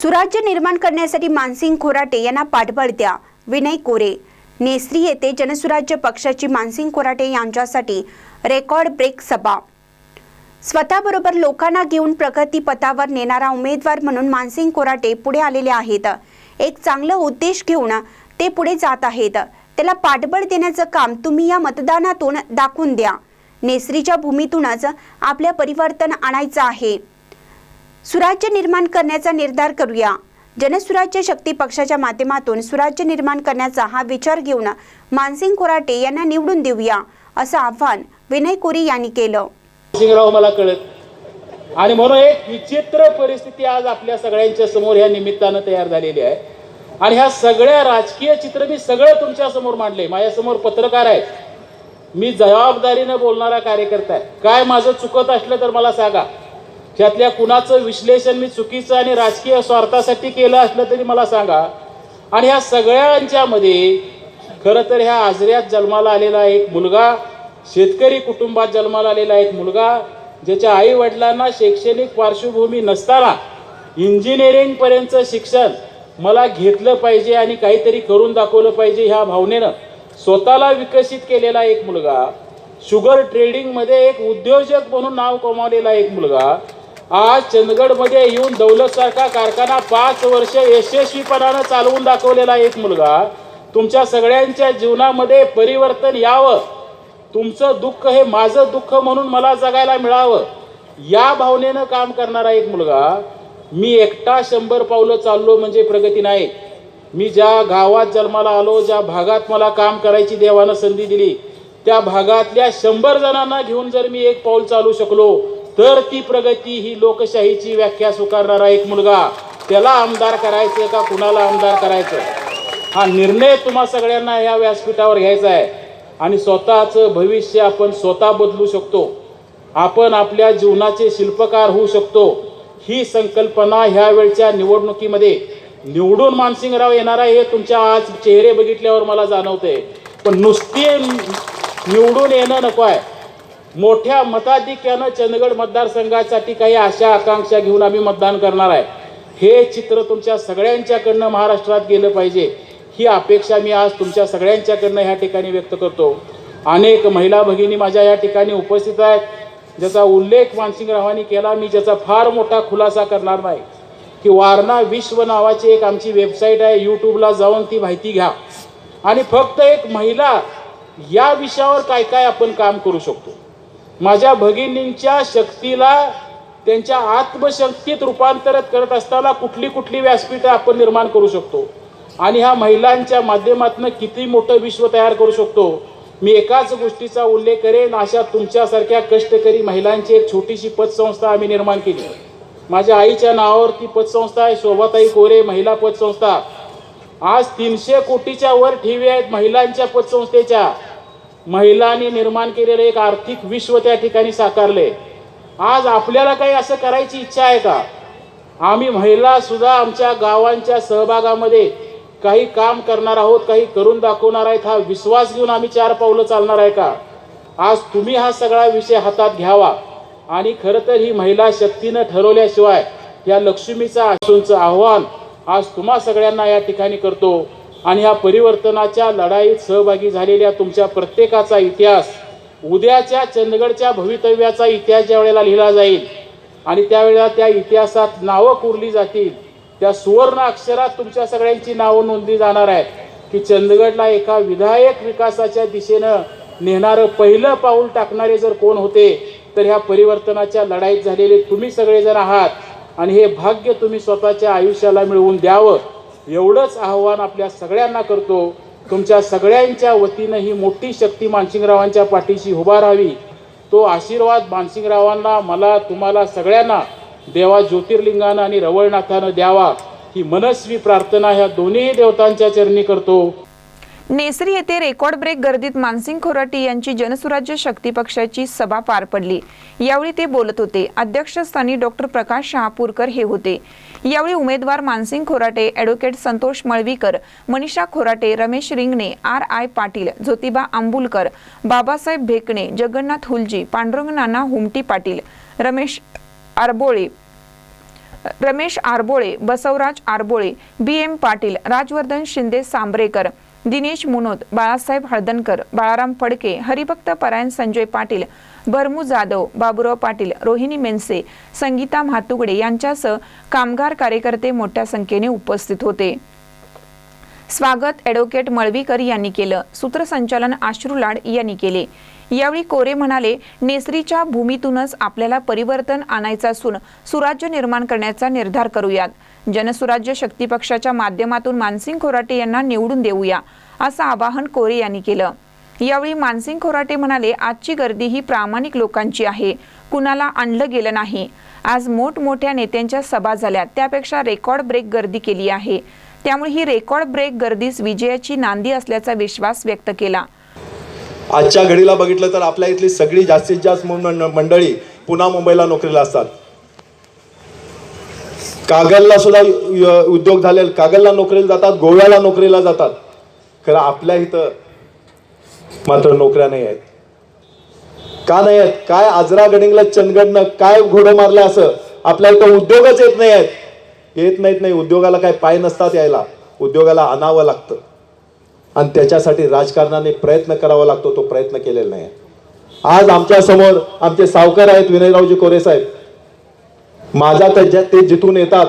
सुराज्य निर्माण करण्यासाठी मानसिंग खोराटे यांना पाठबळ द्या. विनय कोरे. नेसरी येथे जनसुराज्य पक्षाची मानसिंग खोराटे यांच्यासाठी रेकॉर्ड ब्रेक सभा. स्वतःबरोबर लोकांना घेऊन प्रगती पथावर नेणारा उमेदवार म्हणून मानसिंग खोराटे पुढे आलेले आहेत. एक चांगला उद्देश घेऊन ते पुढे जात आहेत. त्याला पाठबळ देण्याचं काम तुम्ही या मतदानातून दाखवून द्या. नेसरीच्या भूमीतूनच आपल्या परिवर्तन आणायचं आहे. सुराज्य निर्माण करण्याचा निर्धार करूया. जनसुराज्य शक्ती पक्षाच्या माध्यमातून सुराज्य निर्माण करण्याचा हा विचार घेऊन मानसिंग खोराटे यांना निवडून देऊया, असं आव्हान विनय कोरे यांनी केलं. सिंगराव मला कळत आणि म्हणून एक विचित्र परिस्थिती आज आपल्या सगळ्यांच्या समोर ह्या निमित्तानं तयार झालेली आहे. आणि ह्या सगळ्या राजकीय चित्र मी सगळं तुमच्या समोर मांडले. माझ्यासमोर पत्रकार आहेत. मी जबाबदारीनं बोलणारा कार्यकर्ता आहे. काय माझं चुकत असलं तर मला सांगा. त्यातल्या कुणाचं विश्लेषण मी चुकीचं आणि राजकीय स्वार्थासाठी केलं असलं तरी मला सांगा. आणि ह्या सगळ्यांच्या मध्ये खरं तर ह्या आजऱ्यात जन्माला आलेला एक मुलगा, शेतकरी कुटुंबात जन्माला आलेला एक मुलगा, ज्याच्या आई वडिलांना शैक्षणिक पार्श्वभूमी नसताना इंजिनिअरिंगपर्यंतचं शिक्षण मला घेतलं पाहिजे आणि काहीतरी करून दाखवलं पाहिजे ह्या भावनेनं स्वतःला विकसित केलेला एक मुलगा, शुगर ट्रेडिंगमध्ये एक उद्योजक म्हणून नाव कमावलेला एक मुलगा, आज चंदगडमध्ये येऊन दौलतसारखा कारखाना 5 वर्ष यशस्वीपणानं चालवून दाखवलेला एक मुलगा, तुमच्या सगळ्यांच्या जीवनामध्ये परिवर्तन यावं, तुमचं दुःख हे माझं दुःख म्हणून मला जगायला मिळावं, या भावनेनं काम करणारा एक मुलगा. मी एकटा 100 पावलं चाललो म्हणजे प्रगती नाही. मी ज्या गावात जन्माला आलो, ज्या भागात मला काम करायची देवानं संधी दिली, त्या भागातल्या 100 जणांना घेऊन जर मी एक पाऊल चालू शकलो तर ती प्रगती. ही लोकशाहीची व्याख्या स्वीकारणारा एक मुलगा, त्याला आमदार करायचं का कुणाला आमदार करायचं, हा निर्णय तुम्हा सगळ्यांना या व्यासपीठावर घ्यायचा आहे. आणि स्वतःचं भविष्य आपण स्वतः बदलू शकतो. आपण आपल्या जीवनाचे शिल्पकार होऊ शकतो. ही संकल्पना ह्या वेळच्या निवडणुकीमध्ये निवडून मानसिंगराव येणार आहे हे तुमच्या आज चेहरे बघितल्यावर मला जाणवते. पण नुसते निवडून येणं नको आहे. मोठ्या मताधिक्यानं चंदगड मतदारसंघासाठी काही आशा आकांक्षा घेऊन आम्ही मतदान करणार आहे. हे चित्र तुमच्या सगळ्यांच्याकडनं महाराष्ट्रात गेलं पाहिजे, ही अपेक्षा मी आज तुमच्या सगळ्यांच्याकडनं ह्या ठिकाणी व्यक्त करतो. अनेक महिला भगिनी माझ्या या ठिकाणी उपस्थित आहेत, ज्याचा उल्लेख मानसिंगरावांनी केला. मी ज्याचा फार मोठा खुलासा करणार नाही की वारणा विश्व नावाची एक आमची वेबसाईट आहे, यूट्यूबला जाऊन ती माहिती घ्या आणि फक्त एक महिला या विषयावर काय काय आपण काम करू शकतो. माझ्या भगिनींच्या शक्तीला त्यांच्या आत्मशक्तीत रूपांतरित करत असताना कुठली कुठली व्यासपीठं आपण निर्माण करू शकतो आणि ह्या महिलांच्या माध्यमातून किती मोठं विश्व तयार करू शकतो. मी एकाच गोष्टीचा उल्लेख करेन. अशा तुमच्यासारख्या कष्टकरी महिलांची एक छोटीशी पतसंस्था आम्ही निर्माण केली. माझ्या आईच्या नावावर ती पतसंस्था आहे, शोभाताई कोरे महिला पतसंस्था. आज 300 कोटीच्या वर ठेवी आहेत महिलांच्या पतसंस्थेच्या. महिलांनी निर्माण केलेलं एक आर्थिक विश्व त्या ठिकाणी साकारले. आज आपल्याला काही असं करायची इच्छा आहे का? आम्ही महिला सुद्धा आमच्या गावांच्या सहभागामध्ये काही काम करणार आहोत, काही करून दाखवणार आहेत, हा विश्वास घेऊन आम्ही 4 पावलं चालणार आहे का? आज तुम्ही हा सगळा विषय हातात घ्यावा. आणि खरं तर ही महिला शक्तीनं ठरवल्याशिवाय या लक्ष्मीचा आशूंचं आव्हान आज तुम्हा सगळ्यांना या ठिकाणी करतो. आणि ह्या परिवर्तनाच्या लढाईत सहभागी झालेल्या तुमच्या प्रत्येकाचा इतिहास, उद्याच्या चंदगडच्या भवितव्याचा इतिहास ज्या वेळेला लिहिला जाईल आणि त्यावेळेला त्या इतिहासात नावं कोरली जातील, त्या सुवर्ण अक्षरात तुमच्या सगळ्यांची नावं नोंदली जाणार आहेत की चंदगडला एका विधायक विकासाच्या दिशेनं नेणारं पहिलं पाऊल टाकणारे जर कोण होते तर ह्या परिवर्तनाच्या लढाईत झालेले तुम्ही सगळेजण आहात. आणि हे भाग्य तुम्ही स्वतःच्या आयुष्याला मिळवून द्यावं, एवढंच आव्हान आपल्या सगळ्यांना करतो. तुमच्या सगळ्यांच्या वतीनं ही मोठी शक्ती मानसिंगरावांच्या पाठीशी उभा राहावी, तो आशीर्वाद मानसिंगरावांना, मला, तुम्हाला सगळ्यांना देवा ज्योतिर्लिंगानं आणि रवळनाथानं द्यावा, ही मनस्वी प्रार्थना ह्या दोन्ही देवतांच्या चरणी करतो. नेसरी येथे रेकॉर्ड ब्रेक गर्दीत मानसिंग खोराटे यांची जनसुराज्य शक्ती पक्षाची सभा पार पडली. यावेळी ते बोलत होते. अध्यक्षस्थानी डॉक्टर प्रकाश शहापूरकर हे होते. यावेळी उमेदवार मानसिंग खोराटे, ॲडव्होकेट संतोष मळवीकर, मनीषा खोराटे, रमेश रिंगणे, RI पाटील, ज्योतिबा आंबुलकर, बाबासाहेब भेकणे, जगन्नाथ हुलजी, पांडुरंग नाना हुमटी पाटील, रमेश आरबोळे, रमेश आरबोळे, बसवराज आरबोळे, BM पाटील, राजवर्धन शिंदे सांबरेकर, दिनेश मुनोत, बाळासाहेब हळदणकर, बाळाराम फडके, हरिभक्त परायण संजय पाटील, भरमू जाधव, बाबुराव पाटील, रोहिणी मेनसे, संगीता म्हातुगडे यांच्यासह कामगार कार्यकर्ते मोठ्या संख्येने उपस्थित होते. स्वागत ॲडव्होकेट मळवीकर यांनी केलं. सूत्रसंचालन आश्रुलाड यांनी केले. यावेळी कोरे म्हणाले, नेसरीच्या भूमीतूनच आपल्याला परिवर्तन आणायचं असून सुराज्य निर्माण करण्याचा निर्धार करूयात. जनसुराज्य शक्ती पक्षाच्या माध्यमातून मानसिंग खोराटे यांना निवडून देऊया, असं आवाहन कोरे यांनी केलं. यावेळी मानसिंग खोराटे म्हणाले, आजची गर्दी ही प्रामाणिक लोकांची आहे, कुणाला आणलं गेलं नाही. आज मोठमोठ्या नेत्यांच्या सभा झाल्या, त्यापेक्षा रेकॉर्ड ब्रेक गर्दी केली आहे. त्यामुळे ही रेकॉर्ड ब्रेक गर्दीच विजयाची नांदी असल्याचा विश्वास व्यक्त केला. आजच्या घडीला बघितलं तर आपल्या इथली सगळी जास्तीत जास्त मंडळी पुन्हा मुंबईला नोकरीला असतात. कागलला सुद्धा उद्योग झाले, कागलला नोकरीला जातात, गोव्याला नोकरीला जातात. खरं आपल्या इथं मात्र नोकऱ्या नाही आहेत. का नाही आहेत? काय आजरा गडिंगला चंदगडनं काय घोडं मारलं असं आपल्या इथं उद्योगच येत नाही आहेत. येत नाहीत नाही. उद्योगाला काय पाय नसतात यायला, उद्योगाला आणावं लागतं आणि त्याच्यासाठी राजकारणाने प्रयत्न करावा लागतो. तो प्रयत्न केलेला नाही. आज आमच्या समोर आमचे सावकार आहेत विनयरावजी कोरे साहेब. माझा ते जिथून येतात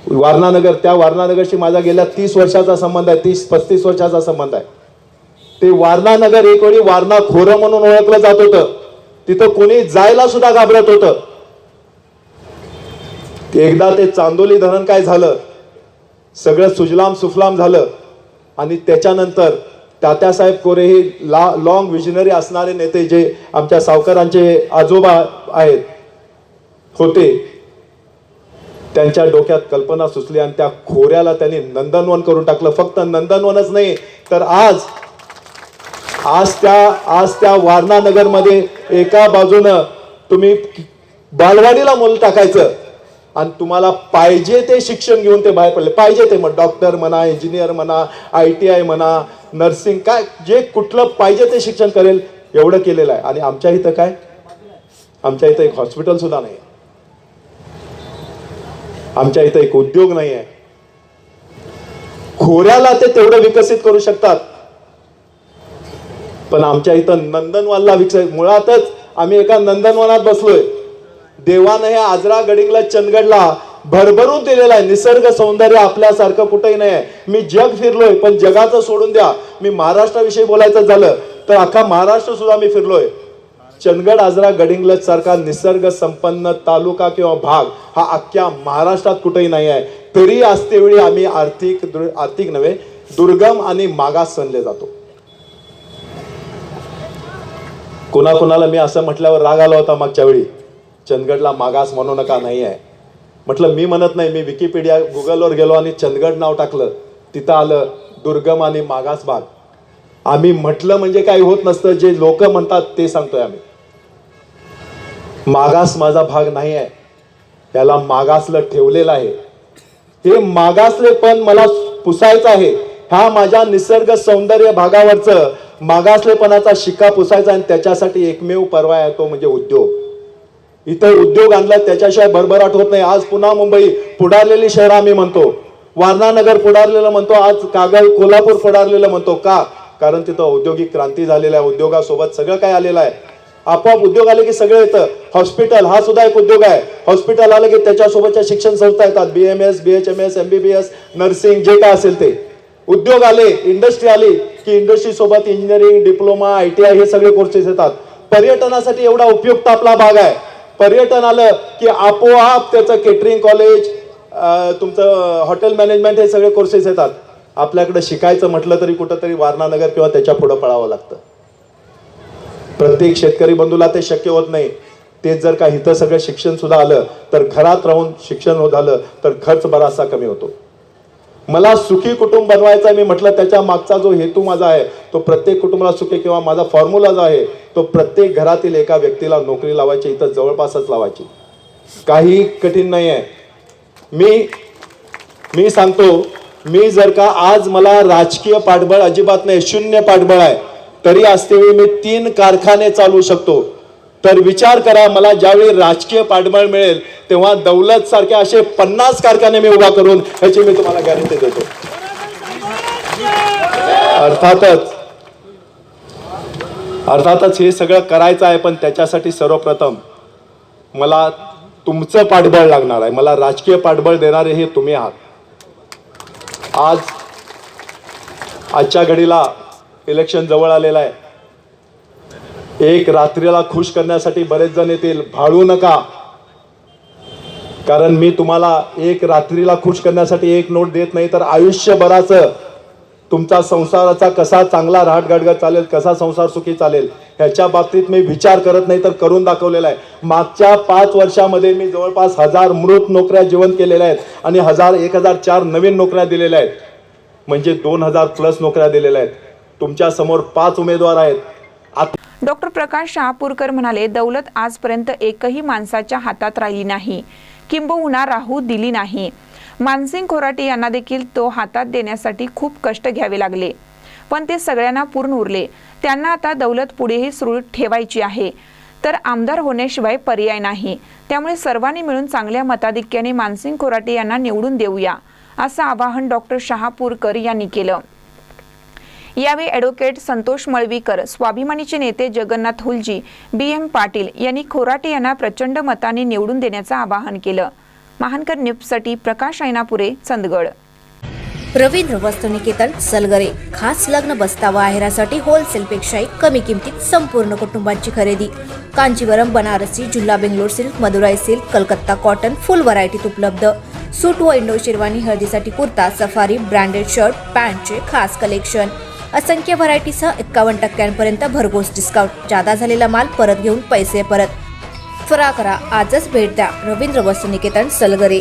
वारणानगर, त्या वारणानगरशी माझा गेल्या 30 वर्षाचा संबंध आहे, 30-35 वर्षाचा संबंध आहे. ते वारणानगर एक वेळी वारणा खोरं म्हणून ओळखलं जात होतं. तिथं कोणी जायला सुद्धा घाबरत होतं. एकदा ते चांदोली धरण काय झालं, सगळं सुजलाम सुफलाम झालं आणि त्याच्यानंतर तात्यासाहेब कोरे हे लॉंग विजनरी असणारे नेते जे आमच्या सावकारांचे आजोबा आहेत होते, त्यांच्या डोक्यात कल्पना सुचली आणि त्या खोऱ्याला त्यांनी नंदनवन करून टाकलं. फक्त नंदनवनच नाही तर आज त्या वारणानगर मध्ये एका बाजूनं तुम्ही बालवाडीला मुलं टाकायचं आणि तुम्हाला पाहिजे ते शिक्षण घेऊन ते बाहेर पडले. पाहिजे ते मग डॉक्टर म्हणा, इंजिनियर म्हणा, ITI म्हणा, नर्सिंग, काय जे कुठलं पाहिजे ते शिक्षण करेल एवढं केलेलं आहे. आणि आमच्या इथं काय, आमच्या इथं एक हॉस्पिटल सुद्धा नाही, आमच्या इथं एक उद्योग नाही आहे. खोऱ्याला ते तेवढं विकसित करू शकतात पण आमच्या इथं नंदनवनला विकसित. मुळातच आम्ही एका नंदनवनात बसलोय. देवानं हे आजरा गडिंगला चंदगडला भरभरून दिलेला आहे. निसर्ग सौंदर्य आपल्यासारखं कुठेही नाही आहे. मी जग फिरलोय पण जगाचं सोडून द्या, मी महाराष्ट्राविषयी बोलायचं झालं तर अख्खा महाराष्ट्र सुद्धा मी फिरलोय. चंदगड आजरा गडिंग्लज सारखा निसर्ग संपन्न तालुका किंवा भाग हा अख्ख्या महाराष्ट्रात कुठेही नाही आहे. तरी असतेवेळी आम्ही आर्थिक नव्हे दुर्गम आणि मागास समजले जातो. कोणाकोणाला मी असं म्हटल्यावर राग आला होता मागच्या वेळी, चंदगडला मागास म्हणू नका नाही आहे. म्हटलं मी म्हणत नाही, मी विकिपीडिया गुगलवर गेलो आणि चंदगड नाव टाकलं, तिथं आलं दुर्गम आणि मागास भाग. आम्ही म्हटलं म्हणजे काही होत नसतं, जे लोक म्हणतात ते सांगतोय आम्ही. मागास माझा भाग नाही आहे, त्याला मागासला ठेवलेलं आहे. हे मागासलेपण मला पुसायचं आहे. हा माझ्या निसर्ग सौंदर्य भागावरचं मागासलेपणाचा शिक्का पुसायचा आणि त्याच्यासाठी एकमेव पर्याय आहे तो म्हणजे उद्योग. इथं उद्योग आणला त्याच्याशिवाय भरभराट होत नाही. आज पुन्हा मुंबई पुढारलेली शहर आम्ही म्हणतो, वारणानगर पुढारलेलं म्हणतो, आज कागल कोल्हापूर पुढारलेलं म्हणतो. का? कारण तिथं औद्योगिक क्रांती झालेली आहे. उद्योगासोबत सगळं काय आलेलं आहे. आपोआप उद्योग आले की सगळं येतं. हॉस्पिटल हा सुद्धा एक उद्योग आहे. हॉस्पिटल आलं की त्याच्यासोबतच्या शिक्षण संस्था येतात, BMS, BHMS, MBBS, नर्सिंग, जे काय असेल ते उद्योग आले. इंडस्ट्री आली की इंडस्ट्री सोबत इंजिनिअरिंग, डिप्लोमा, ITI हे सगळे कोर्सेस येतात. पर्यटनासाठी एवढा उपयुक्त आपला भाग आहे. पर्यटन आलं की आपोआप त्याचं केटरिंग कॉलेज, तुमचं हॉटेल मॅनेजमेंट हे सगळे कोर्सेस येतात. आपल्याकडे शिकायचं म्हटलं तरी कुठंतरी वारणानगर किंवा त्याच्या पुढं पळावं लागतं. प्रत्येक शेतकरी बंधूला ते शक्य होत नाही. तेच जर का इथं सगळं शिक्षण सुद्धा आलं तर घरात राहून शिक्षण झालं तर खर्च बराचसा कमी होतो. मला सुखी कुटुंब बनवायचा मी म्हटलं, त्याच्या मागचा जो हेतू माझा आहे तो प्रत्येक कुटुंबाला सुखी, किंवा माझा फॉर्म्युला जो आहे तो प्रत्येक घरातील एका व्यक्तीला नोकरी लावायची, इथं जवळपासच लावायची. काही कठीण नाही आहे. मी सांगतो, मी जर का आज मला राजकीय पाठबळ अजिबात नाही, शून्य पाठबळ आहे, तरी असतेवेळी मी 3 कारखाने चालवू शकतो. तर विचार करा, मला ज्यावेळी राजकीय पाठबळ मिळेल तेव्हा दौलत सारखे असे 50 कारखाने मी उभा करून ह्याची मी तुम्हाला गॅरंटी देतो. अर्थातच हे सगळं करायचं आहे, पण त्याच्यासाठी सर्वप्रथम मला तुमचं पाठबळ लागणार आहे. मला राजकीय पाठबळ देणारे हे तुम्ही आहात. आजच्या घडीला इलेक्शन जवळ आलेलं आहे. एक रात्रीला खुश करण्यासाठी बरेच जण येतील, भाळू नका. कारण मी तुम्हाला एक रात्रीला खुश करण्यासाठी एक नोट देत नाही, तर आयुष्यभराचं तुमचा संसाराचा कसा चांगला राहटगाडगा चालेल, कसा संसार सुखी चालेल ह्याच्या बाबतीत मी विचार करत नाही, तर करून दाखवलेला आहे. मागच्या 5 वर्षामध्ये मी जवळपास 1000 मृत नोकऱ्या जिवंत केलेल्या आहेत आणि 1004 नवीन नोकऱ्या दिलेल्या आहेत. म्हणजे 2000+ नोकऱ्या दिलेल्या आहेत. तुमच्या समोर 5 उमेदवार आहेत. डॉक्टर प्रकाश शहापूरकर म्हणाले, दौलत आजपर्यंत एकही माणसाच्या हातात राहिली नाही, किंबहुना राहू दिली नाही. मानसिंग खोराटे यांना देखील तो हातात देण्यासाठी खूप कष्ट घ्यावे लागले, पण ते सगळ्यांना पूर्ण उरले. त्यांना आता दौलत पुढेही सुरू ठेवायची आहे, तर आमदार होण्याशिवाय पर्याय नाही. त्यामुळे सर्वांनी मिळून चांगल्या मताधिक्याने मानसिंग खोराटे यांना निवडून देऊया, असं आवाहन डॉक्टर शहापूरकर यांनी केलं. यावेळी ॲडव्होकेट संतोष मळवीकर, स्वाभिमानीचे नेते जगन्नाथ हुलजी, BM पाटील यांनी खोराटे यांना प्रचंड मताने निवडून देण्याचं आवाहन केलं. महानकर न्यूजसाठी प्रकाश ऐनापुरे, चंदगड. रवींद्र वस्तुनिकेतन, सलगरे. खास लग्न बस्तावा आहेरासाठी होलसेलपेक्षाही कमी किमतीत संपूर्ण कुटुंबाची खरेदी. कांजीवरम, बनारसी, जुल्ला Bangalore silk, Madurai silk, Calcutta cotton full व्हरायटीत उपलब्ध. सूट व इंडो शेरवानी, हळदीसाठी कुर्ता, सफारी, ब्रँडेड शर्ट, पॅन्टचे खास कलेक्शन. असंख्य व्हरायटीसह 51% भरघोस डिस्काउंट. जादा झालेला माल परत घेऊन पैसे परत. त्वरा करा, आजच भेट द्या. रवींद्र वस्तुनिकेतन, सलगरे.